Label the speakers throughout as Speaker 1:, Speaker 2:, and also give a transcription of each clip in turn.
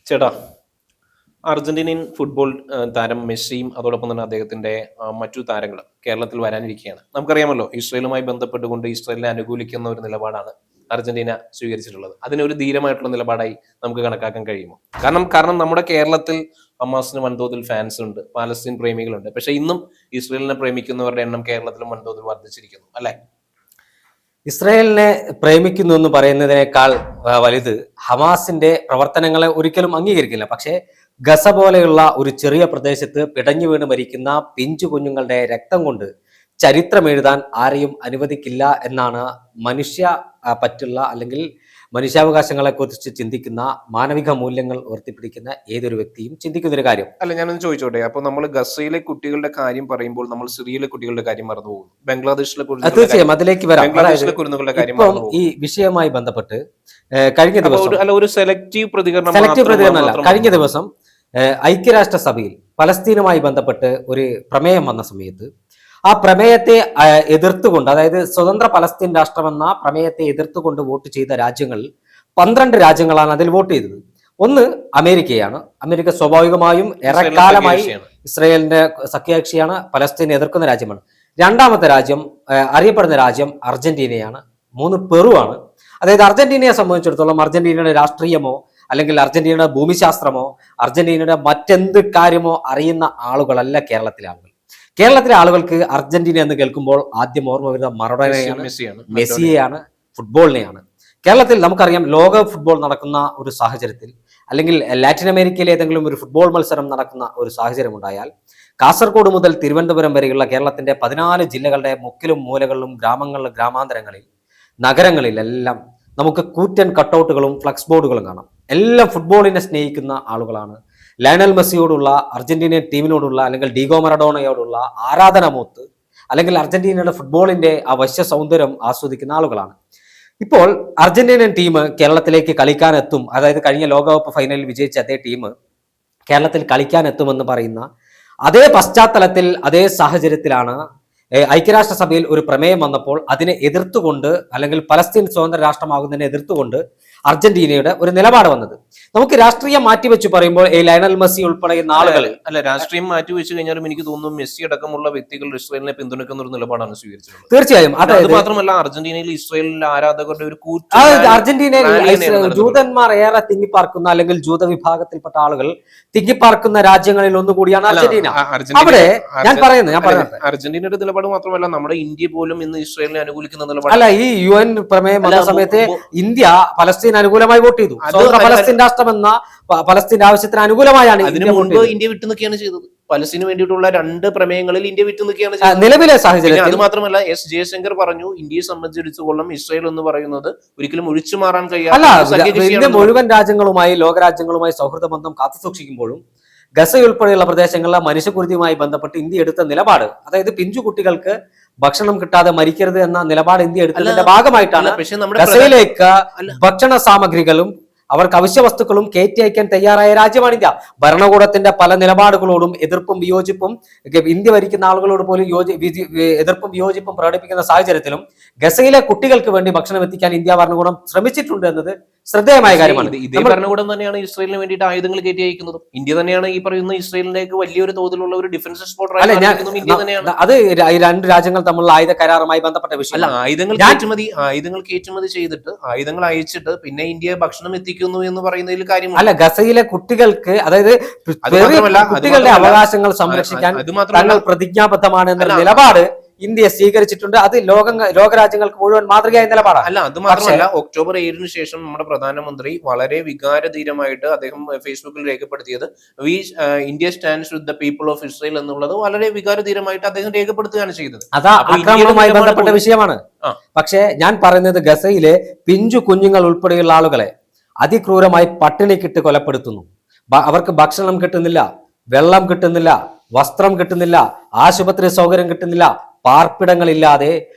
Speaker 1: ചേട്ടാ, Argentinian football താരം മെസ്സിയും അതോടൊപ്പം തന്നെ അദ്ദേഹത്തിന്റെ മറ്റു താരങ്ങൾ കേരളത്തിൽ വരാനിരിക്കുകയാണ്. നമുക്കറിയാമല്ലോ, ഇസ്രയേലുമായി ബന്ധപ്പെട്ടുകൊണ്ട് ഇസ്രയേലിനെ അനുകൂലിക്കുന്ന ഒരു നിലപാടാണ് അർജന്റീന സ്വീകരിച്ചിട്ടുള്ളത്. അതിനൊരു ധീരമായിട്ടുള്ള നിലപാടായി നമുക്ക് കണക്കാക്കാൻ കഴിയുമോ? കാരണം നമ്മുടെ കേരളത്തിൽ ഹമാസിന് വൻതോതിൽ ഫാൻസ് ഉണ്ട്, പാലസ്തീൻ പ്രേമികളുണ്ട്. പക്ഷെ ഇന്നും ഇസ്രയേലിനെ പ്രേമിക്കുന്നവരുടെ എണ്ണം കേരളത്തിൽ വൻതോതിൽ വർദ്ധിച്ചിരിക്കുന്നു, അല്ലെ?
Speaker 2: ഇസ്രായേലിനെ പ്രേമിക്കുന്നു എന്ന് പറയുന്നതിനേക്കാൾ വലുത് ഹമാസിന്റെ പ്രവർത്തനങ്ങളെ ഒരിക്കലും അംഗീകരിക്കില്ല. പക്ഷേ ഗസ പോലെയുള്ള ഒരു ചെറിയ പ്രദേശത്ത് പിടഞ്ഞു വീണ് മരിക്കുന്ന പിഞ്ചു കുഞ്ഞുങ്ങളുടെ രക്തം കൊണ്ട് ചരിത്രം എഴുതാൻ ആരെയും അനുവദിക്കില്ല എന്നാണ് മനുഷ്യ പറ്റുള്ള അല്ലെങ്കിൽ മനുഷ്യാവകാശങ്ങളെ കുറിച്ച് ചിന്തിക്കുന്ന, മാനവിക മൂല്യങ്ങൾ ഉയർത്തിപ്പിടിക്കുന്ന ഏതൊരു വ്യക്തിയും ചിന്തിക്കുന്ന ഒരു കാര്യം.
Speaker 1: അല്ല, ഞാനൊന്ന് ചോദിച്ചോട്ടെ. അപ്പൊ നമ്മൾ ഗസയിലെ കുട്ടികളുടെ കാര്യം പറയുമ്പോൾ നമ്മൾ സിറിയയിലെ കുട്ടികളുടെ കാര്യം മറന്നു പോകുന്നു, ബംഗ്ലാദേശിലെ
Speaker 2: തീർച്ചയായും അതിലേക്ക് വരാം.
Speaker 1: കുരുന്നുകളുടെ കാര്യം മറന്നു പോകുന്നു.
Speaker 2: ഈ വിഷയവുമായി ബന്ധപ്പെട്ട് കഴിഞ്ഞ ദിവസം
Speaker 1: ഒരു സെലക്റ്റീവ് പ്രതികരണം
Speaker 2: കഴിഞ്ഞ ദിവസം ഐക്യരാഷ്ട്രസഭയിൽ പലസ്തീനുമായി ബന്ധപ്പെട്ട് ഒരു പ്രമേയം വന്ന സമയത്ത് ആ പ്രമേയത്തെ എതിർത്തുകൊണ്ട്, അതായത് സ്വതന്ത്ര പലസ്തീൻ രാഷ്ട്രമെന്ന പ്രമേയത്തെ എതിർത്തുകൊണ്ട് വോട്ട് ചെയ്ത രാജ്യങ്ങൾ 12 രാജ്യങ്ങളാണ് അതിൽ വോട്ട് ചെയ്തത്. ഒന്ന് അമേരിക്കയാണ്. അമേരിക്ക സ്വാഭാവികമായും ഏറെക്കാലമായി ഇസ്രായേലിന്റെ സഖ്യകക്ഷിയാണ്, പലസ്തീനെ എതിർക്കുന്ന രാജ്യമാണ്. രണ്ടാമത്തെ രാജ്യം അറിയപ്പെടുന്ന രാജ്യം അർജന്റീനയാണ്. 3 പെറു ആണ്. അതായത് അർജന്റീനയെ സംബന്ധിച്ചിടത്തോളം അർജന്റീനയുടെ രാഷ്ട്രീയമോ അല്ലെങ്കിൽ അർജന്റീനയുടെ ഭൂമിശാസ്ത്രമോ അർജന്റീനയുടെ മറ്റെന്ത് കാര്യമോ അറിയുന്ന ആളുകളല്ല കേരളത്തിലെ ആളുകൾ. കേരളത്തിലെ ആളുകൾക്ക് അർജന്റീന എന്ന് കേൾക്കുമ്പോൾ ആദ്യം ഓർമ്മ വരുന്ന മറഡോണയാണ്, മെസ്സിയെയാണ്, ഫുട്ബോളിനെയാണ്. കേരളത്തിൽ നമുക്കറിയാം, ലോക ഫുട്ബോൾ നടക്കുന്ന ഒരു സാഹചര്യത്തിൽ അല്ലെങ്കിൽ ലാറ്റിൻ അമേരിക്കയിലെ ഏതെങ്കിലും ഒരു ഫുട്ബോൾ മത്സരം നടക്കുന്ന ഒരു സാഹചര്യം ഉണ്ടായാൽ കാസർഗോഡ് മുതൽ തിരുവനന്തപുരം വരെയുള്ള കേരളത്തിന്റെ 14 ജില്ലകളുടെ മുക്കിലും മൂലകളിലും ഗ്രാമങ്ങളിലും ഗ്രാമാന്തരങ്ങളിൽ നഗരങ്ങളിലെല്ലാം നമുക്ക് കൂറ്റൻ കട്ടൗട്ടുകളും ഫ്ലക്സ് ബോർഡുകളും കാണാം. എല്ലാം ഫുട്ബോളിനെ സ്നേഹിക്കുന്ന ആളുകളാണ്. ലയണൽ മെസ്സിയോടുള്ള, അർജന്റീനിയൻ ടീമിനോടുള്ള അല്ലെങ്കിൽ ഡീഗോ മറഡോണയോടുള്ള ആരാധനമൂത്ത് അല്ലെങ്കിൽ അർജന്റീനയുടെ ഫുട്ബോളിന്റെ ആ വശ്യ സൗന്ദര്യം ആസ്വദിക്കുന്ന ആളുകളാണ്. ഇപ്പോൾ അർജന്റീനിയൻ ടീം കേരളത്തിലേക്ക് കളിക്കാനെത്തും, അതായത് കഴിഞ്ഞ ലോകകപ്പ് ഫൈനലിൽ വിജയിച്ച അതേ ടീം കേരളത്തിൽ കളിക്കാനെത്തുമെന്ന് പറയുന്ന അതേ പശ്ചാത്തലത്തിൽ, അതേ സാഹചര്യത്തിലാണ് ഐക്യരാഷ്ട്രസഭയിൽ ഒരു പ്രമേയം വന്നപ്പോൾ അതിനെ എതിർത്തുകൊണ്ട്, അല്ലെങ്കിൽ പലസ്തീൻ സ്വതന്ത്ര രാഷ്ട്രമാകുന്നതിനെ എതിർത്തുകൊണ്ട് അർജന്റീനയുടെ ഒരു നിലപാട് വന്നത്. നമുക്ക് രാഷ്ട്രീയം മാറ്റിവെച്ച് പറയുമ്പോൾ ലയണൽ മെസ്സി ഉൾപ്പെടെയുള്ള ആളുകൾ,
Speaker 1: അല്ല, രാഷ്ട്രീയം മാറ്റിവെച്ച് കഴിഞ്ഞാലും എനിക്ക് തോന്നുന്നു മെസ്സി അടക്കമുള്ള വ്യക്തികൾ ഇസ്രായേലിനെ പിന്തുണയ്ക്കുന്ന ഒരു നിലപാടാണ് സ്വീകരിച്ചത്.
Speaker 2: തീർച്ചയായും.
Speaker 1: അത് മാത്രമല്ല, അർജന്റീനയിൽ ഇസ്രായേലിലെ ആരാധകരുടെ ഒരു
Speaker 2: അർജന്റീനയിൽ ജൂതന്മാർ ഏറെ തിങ്ങിപ്പാർക്കുന്ന അല്ലെങ്കിൽ ജൂത വിഭാഗത്തിൽപ്പെട്ട ആളുകൾ തിങ്ങിപ്പാർക്കുന്ന രാജ്യങ്ങളിൽ ഒന്നുകൂടിയാണ് അർജന്റീന. അവിടെ ഞാൻ പറയുന്നത്
Speaker 1: അർജന്റീനയുടെ നിലപാട് മാത്രമല്ല, നമ്മുടെ ഇന്ത്യ പോലും ഇന്ന് ഇസ്രായേലിനെ അനുകൂലിക്കുന്ന നിലപാട്.
Speaker 2: അല്ല, ഈ UN പ്രമേയം വന്ന സമയത്ത് ഇന്ത്യ പലസ്തീൻ അനുകൂലമായി വോട്ട് ചെയ്തു. പലസ്തീൻ രാഷ്ട്രമെന്ന പലസ്തീന്റെ ആവശ്യത്തിന് അനുകൂലമായാണ്
Speaker 1: ഇന്ത്യ വിട്ടു നിൽക്കുകയാണ് ചെയ്തത്. പലസ്തീന് വേണ്ടിയിട്ടുള്ള 2 പ്രമേയങ്ങളിൽ ഇന്ത്യ വിട്ടു നിൽക്കുകയാണ് ചെയ്തത്
Speaker 2: നിലവിലെ സാഹചര്യം.
Speaker 1: അത് മാത്രമല്ല, എസ് ജയശങ്കർ പറഞ്ഞു, ഇന്ത്യയെ സംബന്ധിച്ചിടത്തോളം ഇസ്രായേൽ എന്ന് പറയുന്നത് ഒരിക്കലും ഒഴിച്ചു മാറാൻ
Speaker 2: കഴിയാത്ത മുഴുവൻ രാജ്യങ്ങളുമായി, ലോകരാജ്യങ്ങളുമായി സൗഹൃദ ബന്ധം കാത്തുസൂക്ഷിക്കുമ്പോഴും ഗസ ഉൾപ്പെടെയുള്ള പ്രദേശങ്ങളിലെ മനുഷ്യകുരുതിയുമായി ബന്ധപ്പെട്ട് ഇന്ത്യ എടുത്ത നിലപാട്, അതായത് പിഞ്ചു കുട്ടികൾക്ക് ഭക്ഷണം കിട്ടാതെ മരിക്കരുത് എന്ന നിലപാട് ഇന്ത്യ എടുത്തതിന്റെ ഭാഗമായിട്ടാണ് ഗസയിലേക്ക് ഭക്ഷണ സാമഗ്രികളും അവർക്ക് അവശ്യ വസ്തുക്കളും കയറ്റി അയക്കാൻ തയ്യാറായ രാജ്യമാണ് ഇന്ത്യ. ഭരണകൂടത്തിന്റെ പല നിലപാടുകളോടും എതിർപ്പും വിയോജിപ്പും, ഇന്ത്യ ഭരിക്കുന്ന ആളുകളോട് പോലും എതിർപ്പും വിയോജിപ്പും പ്രകടിപ്പിക്കുന്ന സാഹചര്യത്തിലും ഗസയിലെ കുട്ടികൾക്ക് വേണ്ടി ഭക്ഷണം എത്തിക്കാൻ ഇന്ത്യ ഭരണകൂടം ശ്രമിച്ചിട്ടുണ്ട് എന്നത് ശ്രദ്ധേയമായ കാര്യമാണ്.
Speaker 1: ഇതേ ഭരണകൂടം തന്നെയാണ് ഇസ്രായേലിന് വേണ്ടിയിട്ട് ആയുധങ്ങൾ കയറ്റി അയക്കുന്നതും. ഇന്ത്യ തന്നെയാണ് ഈ പറയുന്ന ഇസ്രായേലിലേക്ക് വലിയൊരു തോതിലുള്ള ഒരു ഡിഫൻസ് എക്സ്പോർട്ടർ.
Speaker 2: അത് 2 രാജ്യങ്ങൾ തമ്മിലുള്ള ആയുധ കരാറുമായി ബന്ധപ്പെട്ട വിഷയം.
Speaker 1: ആയുധങ്ങൾ കയറ്റുമതി ചെയ്തിട്ട്, ആയുധങ്ങൾ അയച്ചിട്ട് പിന്നെ ഇന്ത്യ ഭക്ഷണം എത്തിക്കുന്നു എന്ന് പറയുന്നതിൽ കാര്യമില്ല.
Speaker 2: അല്ല, ഗസയിലെ കുട്ടികൾക്ക്, അതായത് കുട്ടികളുടെ അവകാശങ്ങൾ സംരക്ഷിക്കാൻ തങ്ങൾ പ്രതിജ്ഞാബദ്ധമാണ് എന്ന നിലപാട് ഇന്ത്യ സ്വീകരിച്ചിട്ടുണ്ട്. അത് ലോകരാജ്യങ്ങൾക്ക് മുഴുവൻ മാതൃകയായ നിലപാടാണ്.
Speaker 1: അല്ല, അത് മാത്രമല്ല, ഒക്ടോബർ 7 ശേഷം നമ്മുടെ പ്രധാനമന്ത്രി വളരെ വികാരധീരമായി അദ്ദേഹം ഫേസ്ബുക്കിൽ രേഖപ്പെടുത്തിയത് India stands with the people of Israel എന്നുള്ളത് വളരെ വികാരധീരമായിട്ട് അദ്ദേഹം രേഖപ്പെടുത്തുകയാണ് ചെയ്തത്.
Speaker 2: അത് ആക്രമണവുമായി ബന്ധപ്പെട്ട വിഷയമാണ്. പക്ഷേ ഞാൻ പറയുന്നത് ഗസയിലെ പിഞ്ചു കുഞ്ഞുങ്ങൾ ഉൾപ്പെടെയുള്ള ആളുകളെ അതിക്രൂരമായി പട്ടിണിക്കിട്ട് കൊലപ്പെടുത്തുന്നു. അവർക്ക് ഭക്ഷണം കിട്ടുന്നില്ല, വെള്ളം കിട്ടുന്നില്ല, വസ്ത്രം കിട്ടുന്നില്ല, ആശുപത്രി സൗകര്യം കിട്ടുന്നില്ല, പാർപ്പിടങ്ങളില്ലാതെ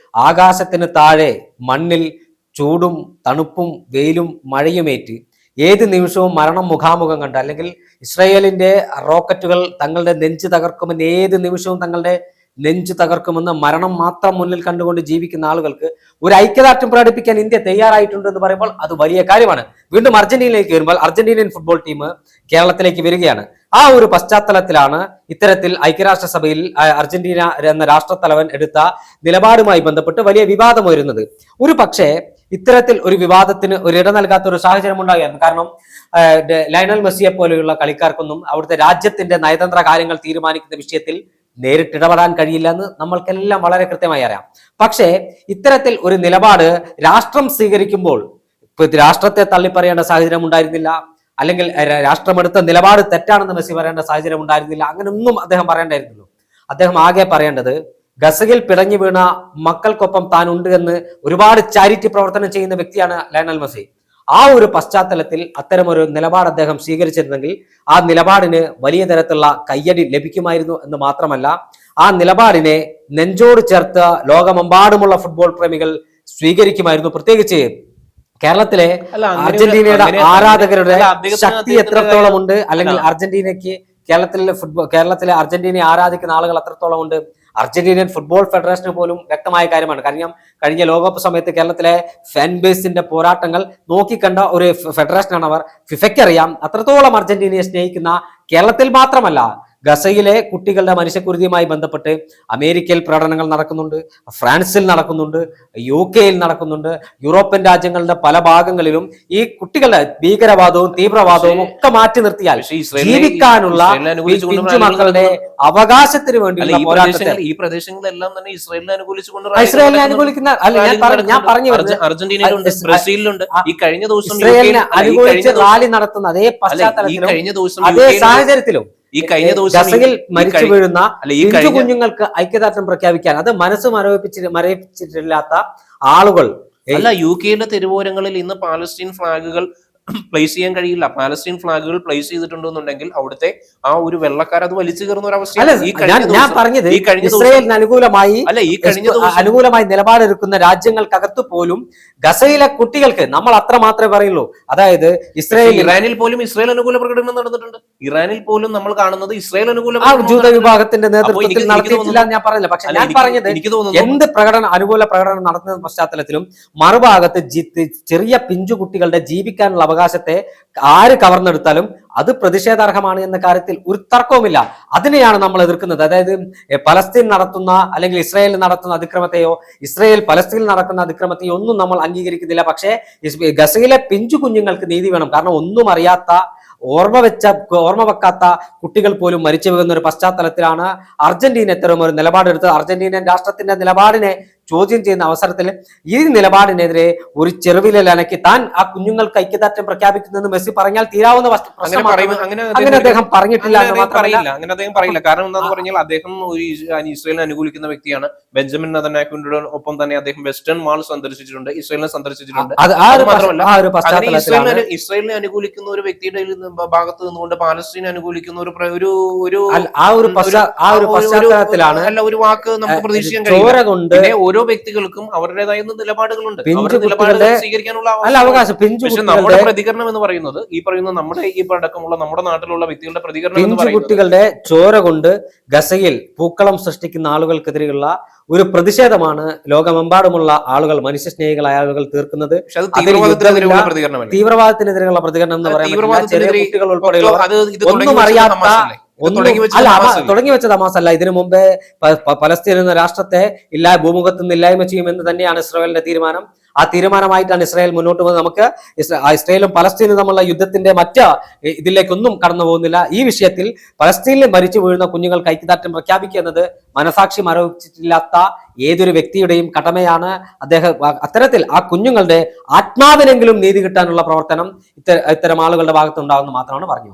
Speaker 2: ആകാശത്തിന് താഴെ മണ്ണിൽ ചൂടും തണുപ്പും വെയിലും മഴയുമേറ്റ് ഏത് നിമിഷവും മരണം മുഖാമുഖം കണ്ട്, അല്ലെങ്കിൽ ഇസ്രായേലിന്റെ റോക്കറ്റുകൾ തങ്ങളുടെ നെഞ്ച് തകർക്കുമെന്ന് ഏത് നിമിഷവും തങ്ങളുടെ നെഞ്ചു തകർക്കുമെന്ന് മരണം മാത്രം മുന്നിൽ കണ്ടുകൊണ്ട് ജീവിക്കുന്ന ആളുകൾക്ക് ഒരു ഐക്യദാർഢ്യം പ്രകടിപ്പിക്കാൻ ഇന്ത്യ തയ്യാറായിട്ടുണ്ട് എന്ന് പറയുമ്പോൾ അത് വലിയ കാര്യമാണ്. വീണ്ടും അർജന്റീനയിലേക്ക് വരുമ്പോൾ അർജന്റീനിയൻ ഫുട്ബോൾ ടീം കേരളത്തിലേക്ക് വരികയാണ്. ആ ഒരു പശ്ചാത്തലത്തിലാണ് ഇത്തരത്തിൽ ഐക്യരാഷ്ട്രസഭയിൽ അർജന്റീന എന്ന രാഷ്ട്രത്തലവൻ എടുത്ത നിലപാടുമായി ബന്ധപ്പെട്ട് വലിയ വിവാദം വരുന്നത്. ഒരു പക്ഷേ ഇത്തരത്തിൽ ഒരു വിവാദത്തിന് ഒരിട നൽകാത്ത ഒരു സാഹചര്യം ഉണ്ടാകുകയായിരുന്നു. കാരണം ലയണൽ മെസ്സിയെ പോലെയുള്ള കളിക്കാർക്കൊന്നും അവിടുത്തെ രാജ്യത്തിന്റെ നയതന്ത്ര കാര്യങ്ങൾ തീരുമാനിക്കുന്ന വിഷയത്തിൽ നേരിട്ടിടപെടാൻ കഴിയില്ല എന്ന് നമ്മൾക്കെല്ലാം വളരെ കൃത്യമായി അറിയാം. പക്ഷേ ഇത്തരത്തിൽ ഒരു നിലപാട് രാഷ്ട്രം സ്വീകരിക്കുമ്പോൾ രാഷ്ട്രത്തെ തള്ളിപ്പറയേണ്ട സാഹചര്യം ഉണ്ടായിരുന്നില്ല, അല്ലെങ്കിൽ രാഷ്ട്രമെടുത്ത നിലപാട് തെറ്റാണെന്ന് മെസ്സി പറയേണ്ട സാഹചര്യം ഉണ്ടായിരുന്നില്ല. അങ്ങനെയൊന്നും അദ്ദേഹം പറയേണ്ടായിരുന്നല്ലോ. അദ്ദേഹം ആകെ പറയേണ്ടത് ഗസയിൽ പിടഞ്ഞു വീണ മക്കൾക്കൊപ്പം താൻ ഉണ്ട് എന്ന് ഒരുപാട് ചാരിറ്റി പ്രവർത്തനം ചെയ്യുന്ന വ്യക്തിയാണ് ലയണൽ മെസ്സി. ആ ഒരു പശ്ചാത്തലത്തിൽ അത്തരമൊരു നിലപാട് അദ്ദേഹം സ്വീകരിച്ചിരുന്നെങ്കിൽ ആ നിലപാടിന് വലിയ തരത്തിലുള്ള കയ്യടി ലഭിക്കുമായിരുന്നു എന്ന് മാത്രമല്ല, ആ നിലപാടിനെ നെഞ്ചോട് ചേർത്ത് ലോകമെമ്പാടുമുള്ള ഫുട്ബോൾ പ്രേമികൾ സ്വീകരിക്കുമായിരുന്നു. പ്രത്യേകിച്ച് കേരളത്തിലെ അർജന്റീനയുടെ ആരാധകരുടെ ശക്തി എത്രത്തോളം ഉണ്ട്, അല്ലെങ്കിൽ അർജന്റീനയ്ക്ക് കേരളത്തിലെ അർജന്റീനയെ ആരാധിക്കുന്ന ആളുകൾ എത്രത്തോളം ഉണ്ട്, അർജന്റീനിയൻ ഫുട്ബോൾ ഫെഡറേഷന് പോലും വ്യക്തമായ കാര്യമാണ്. കാരണം കഴിഞ്ഞ ലോകകപ്പ് സമയത്ത് കേരളത്തിലെ ഫാൻ ബേസിന്റെ പോരാട്ടങ്ങൾ നോക്കിക്കണ്ട ഒരു ഫെഡറേഷനാണ് അവർ. ഫിഫയ്ക്കറിയാം അത്രത്തോളം അർജന്റീനയെ സ്നേഹിക്കുന്ന കേരളത്തിൽ മാത്രമല്ല ഗസയിലെ കുട്ടികളുടെ മനുഷ്യക്കുരുതിയുമായി ബന്ധപ്പെട്ട് അമേരിക്കയിൽ പ്രകടനങ്ങൾ നടക്കുന്നുണ്ട്, ഫ്രാൻസിൽ നടക്കുന്നുണ്ട്, UK നടക്കുന്നുണ്ട്, യൂറോപ്യൻ രാജ്യങ്ങളുടെ പല ഭാഗങ്ങളിലും ഈ കുട്ടികളുടെ ഭീകരവാദവും തീവ്രവാദവും ഒക്കെ മാറ്റി നിർത്തിയാൽ ജീവിക്കാനുള്ള മക്കളുടെ അവകാശത്തിന് വേണ്ടിയുള്ള പോരാട്ടത്തിൽ
Speaker 1: ഈ പ്രദേശങ്ങളെല്ലാം തന്നെ ഇസ്രായേലിനെ
Speaker 2: അനുകൂലിക്കുന്ന ഞാൻ പറഞ്ഞു
Speaker 1: അർജന്റീനയിലുണ്ട്, ബ്രസീലിലുണ്ട്. ഈ കഴിഞ്ഞ ദിവസം
Speaker 2: ഇസ്രായേലിനെ അനുകൂലിച്ച് റാലി നടത്തുന്ന അതേ പശ്ചാത്തലത്തിലും അതേ സാഹചര്യത്തിലും
Speaker 1: ഈ കഴിഞ്ഞ ദിവസം
Speaker 2: ഗസയിൽ മരിച്ചു വീഴുന്ന കുഞ്ഞുങ്ങൾക്ക് ഐക്യദാർഢ്യം പ്രഖ്യാപിക്കാൻ അത് മനസ്സ് മരവിപ്പിച്ചിട്ടില്ലാത്ത ആളുകൾ
Speaker 1: അല്ല. UK തെരുവോരങ്ങളിൽ ഇന്ന് പാലസ്തീൻ ഫ്ലാഗുകൾ പ്ലേസ് ചെയ്യാൻ കഴിയില്ല. പാലസ്തീൻ ഫ്ലാഗുകൾ പ്ലേസ് ചെയ്തിട്ടുണ്ടെന്നുണ്ടെങ്കിൽ അവിടുത്തെ ആ ഒരു വെള്ളക്കാർ അത് വലിച്ചു കയറുന്ന ഒരു അവസ്ഥയാണ്.
Speaker 2: ഞാൻ പറഞ്ഞത് ഇസ്രായേലിന് അനുകൂലമായി നിലപാടെടുക്കുന്ന രാജ്യങ്ങൾക്കകത്ത് പോലും ഗസയിലെ കുട്ടികൾക്ക് നമ്മൾ അത്ര മാത്രമേ പറയുള്ളൂ. അതായത്
Speaker 1: ഇറാനിൽ പോലും ഇസ്രായേൽ അനുകൂല പ്രകടനം നടന്നിട്ടുണ്ട്. ഇറാനിൽ പോലും നമ്മൾ കാണുന്നത് ഇസ്രായേൽ അനുകൂല
Speaker 2: ജൂത വിഭാഗത്തിന്റെ നേതൃത്വത്തിൽ നടത്തിയിട്ടില്ല ഞാൻ പറഞ്ഞില്ല. പക്ഷെ ഞാൻ പറഞ്ഞത് എന്ത് അനുകൂല പ്രകടനം നടത്തുന്ന പശ്ചാത്തലത്തിലും മറുഭാഗത്ത് ചെറിയ പിഞ്ചു കുട്ടികളുടെ ജീവിക്കാനുള്ള അവകാശത്തെ ആര് കവർന്നെടുത്താലും അത് പ്രതിഷേധാർഹമാണ് എന്ന കാര്യത്തിൽ ഒരു തർക്കവുമില്ല. അതിനെയാണ് നമ്മൾ എതിർക്കുന്നത്. അതായത് പലസ്തീൻ നടത്തുന്ന അല്ലെങ്കിൽ ഇസ്രായേൽ നടത്തുന്ന അതിക്രമത്തെയോ ഇസ്രായേൽ പലസ്തീനിൽ നടക്കുന്ന അതിക്രമത്തെയോ ഒന്നും നമ്മൾ അംഗീകരിക്കുന്നില്ല. പക്ഷേ ഗസയിലെ പിഞ്ചു കുഞ്ഞുങ്ങൾക്ക് നീതി വേണം. കാരണം ഒന്നും അറിയാത്ത ഓർമ്മ വെക്കാത്ത കുട്ടികൾ പോലും മരിച്ചു വീഴുന്ന ഒരു പശ്ചാത്തലത്തിലാണ് അർജന്റീന ഇത്തരം ഒരു നിലപാടെടുത്തത്. അർജന്റീനൻ രാഷ്ട്രത്തിന്റെ നിലപാടിനെ ചോദ്യം ചെയ്യുന്ന അവസരത്തിൽ ഈ നിലപാടിനെതിരെ ഒരു ചെറുവിലനക്കി താൻ ആ കുഞ്ഞുങ്ങൾക്ക് ഐക്യദാർഢ്യം പ്രഖ്യാപിക്കുന്നതെന്ന് മെസ്സി പറഞ്ഞാൽ തീരാവുന്ന അങ്ങനെ അദ്ദേഹം പറഞ്ഞിട്ടില്ല എന്ന് മാത്രമല്ല.
Speaker 1: അങ്ങനെ അദ്ദേഹം പറയില്ല. കാരണം എന്താണെന്ന് പറഞ്ഞാൽ അദ്ദേഹം ഒരു ഇസ്രായേലിനെ അനുകൂലിക്കുന്ന വ്യക്തിയാണ്. ബെഞ്ചമിൻ നെതന്യാഹുവിന്റെ ഒപ്പം തന്നെ അദ്ദേഹം വെസ്റ്റേൺ മാൾ സന്ദർശിച്ചിട്ടുണ്ട്, ഇസ്രായേലിനെ സന്ദർശിച്ചിട്ടുണ്ട്. ഇസ്രായേലിനെ അനുകൂലിക്കുന്ന ഒരു വ്യക്തിയുടെ ഭാഗത്ത് നിന്നുകൊണ്ട് പാലസ്തീനെ അനുകൂലിക്കുന്ന
Speaker 2: പശ്ചാത്തലത്തിലാണ്
Speaker 1: ഒരു വാക്ക് നമുക്ക് പ്രതീക്ഷിക്കാൻ കഴിയും. ഓരോ വ്യക്തികൾക്കും അവരുടേതായ നിലപാടുകളുണ്ട്, സ്വീകരിക്കാനുള്ള
Speaker 2: അവകാശം.
Speaker 1: പക്ഷെ നമ്മുടെ പ്രതികരണം എന്ന് പറയുന്നത് ഈ പറയുന്ന നമ്മുടെ ഈ അടക്കമുള്ള നമ്മുടെ നാട്ടിലുള്ള വ്യക്തികളുടെ പ്രതികരണം എന്ന് പറയുന്നത്
Speaker 2: കുട്ടികളുടെ ചോര കൊണ്ട് ഗസയിൽ പൂക്കളം സൃഷ്ടിക്കുന്ന ആളുകൾക്കെതിരെയുള്ള ഒരു പ്രതിഷേധമാണ് ലോകമെമ്പാടുമുള്ള ആളുകൾ, മനുഷ്യസ്നേഹികളായ ആളുകൾ തീർക്കുന്നത്. തീവ്രവാദത്തിനെതിരെയുള്ള പ്രതികരണം എന്ന് പറയുന്നത് ചെറിയ കുട്ടികൾ ഉൾപ്പെടെയുള്ള ഒന്നും അറിയാത്ത തുടങ്ങി വെച്ച തമാസല്ല. ഇതിനു മുമ്പേ പലസ്തീൻ എന്ന രാഷ്ട്രത്തെ ഭൂമുഖത്ത് നിന്ന് ഇല്ലായ്മ ചെയ്യുമെന്ന് തന്നെയാണ് ഇസ്രായേലിന്റെ തീരുമാനം. ആ തീരുമാനമായിട്ടാണ് ഇസ്രായേൽ മുന്നോട്ട് പോകുന്നത്. നമുക്ക് ഇസ്രായേലും പലസ്തീനും തമ്മിലുള്ള യുദ്ധത്തിന്റെ ഇതിലേക്കൊന്നും കടന്നു പോകുന്നില്ല. ഈ വിഷയത്തിൽ പലസ്തീനിൽ മരിച്ചു വീഴുന്ന കുഞ്ഞുങ്ങൾക്ക് ഐക്യദാർഢ്യം പ്രഖ്യാപിക്കുക എന്നത് മനസാക്ഷി മരവിച്ചിട്ടില്ലാത്ത ഏതൊരു വ്യക്തിയുടെയും കടമയാണ്. അത്തരത്തിൽ ആ കുഞ്ഞുങ്ങളുടെ ആത്മാവിനെങ്കിലും നീതി കിട്ടാനുള്ള പ്രവർത്തനം ഇത്തരം ആളുകളുടെ ഭാഗത്തുണ്ടാകുമെന്ന് മാത്രമാണ് പറഞ്ഞു.